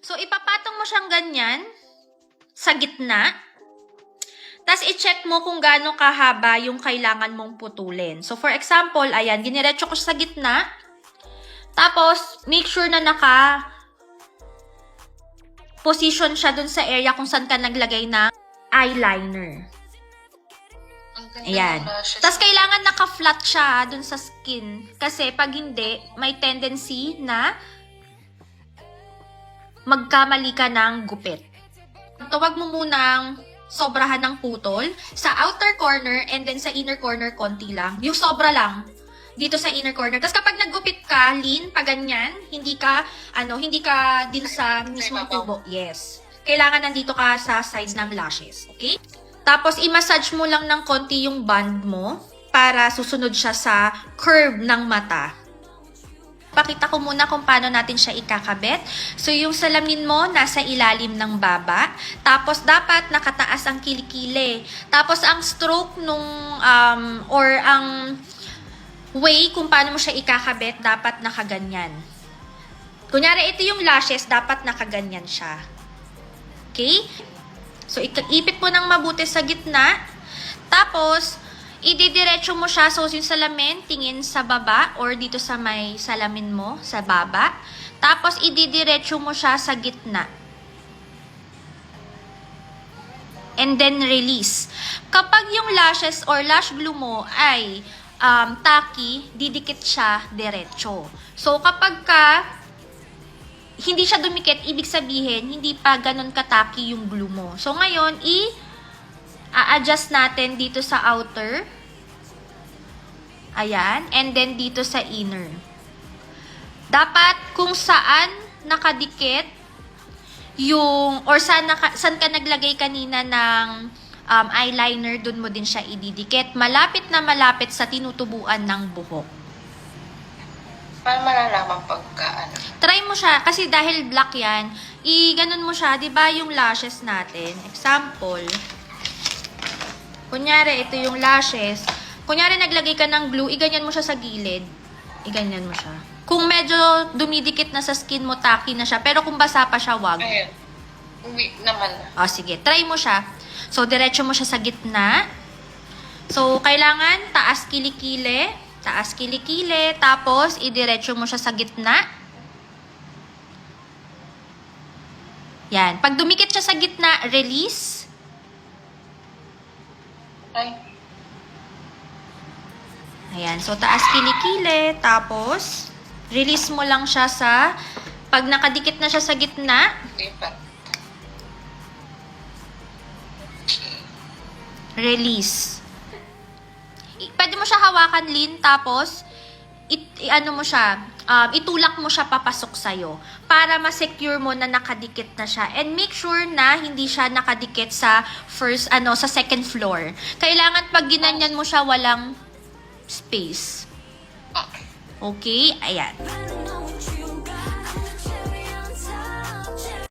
So, ipapatong mo siyang ganyan sa gitna. Tapos, i-check mo kung gaano kahaba yung kailangan mong putulin. So, for example, ayan, diniretso ko siya sa gitna. Tapos, make sure na position siya dun sa area kung saan ka naglagay ng eyeliner. Ayan. Tapos, kailangan naka-flat siya dun sa skin. Kasi, pag hindi, may tendency na magkamali ka ng gupit. Huwag mo munang sobrahan ng putol sa outer corner and then sa inner corner konti lang. Yung sobra lang dito sa inner corner. Tapos kapag naggupit ka, lean, pa ganyan, hindi ka din sa mismong tubo. Yes. Kailangan nandito ka sa sides ng lashes. Okay? Tapos, i-massage mo lang ng konti yung band mo para susunod siya sa curve ng mata. Pakita ko muna kung paano natin siya ikakabit. So, yung salamin mo, nasa ilalim ng baba. Tapos, dapat nakataas ang kilikili. Tapos, ang stroke or ang way kung paano mo siya ikakabit, dapat nakaganyan. Kunyari, ito yung lashes, dapat nakaganyan siya. Okay? So, ipit mo ng mabuti sa gitna. Tapos, ididiretso mo siya. So, yung salamin, tingin sa baba or dito sa may salamin mo, sa baba. Tapos, ididiretso mo siya sa gitna. And then, release. Kapag yung lashes or lash glue mo ay tacky, didikit siya diretso. So, kapag hindi siya dumikit, ibig sabihin, hindi pa ganun kataki yung glue mo. So, ngayon, a-adjust natin dito sa outer. Ayan. And then dito sa inner. Dapat kung saan nakadikit or saan ka naglagay kanina ng eyeliner, dun mo din siya ididikit. Malapit na malapit sa tinutubuan ng buhok. Paano malalaman pagka Try mo siya. Kasi dahil black yan, i-ganon mo siya. Diba yung lashes natin? Example. Kunyari, ito yung lashes. Kunyari, naglagay ka ng glue, iganyan mo siya sa gilid. Iganyan mo siya. Kung medyo dumidikit na sa skin mo, tacky na siya. Pero kung basa pa siya, wag. Ayun. Uwi naman. O, sige. Try mo siya. So, diretso mo siya sa gitna. So, kailangan taas kilikili. Taas kilikili. Tapos, idiretso mo siya sa gitna. Yan. Pag dumikit siya sa gitna, release. Ay. Ayan. So, taas kilikili. Tapos, release mo lang siya pag nakadikit na siya sa gitna, Lipat. release. Pwede mo siya hawakan, Lin, tapos, itulak mo siya papasok sa'yo para ma-secure mo na nakadikit na siya. And make sure na hindi siya nakadikit sa sa second floor. Kailangan pag ginanyan mo siya, walang space. Okay? Ayan.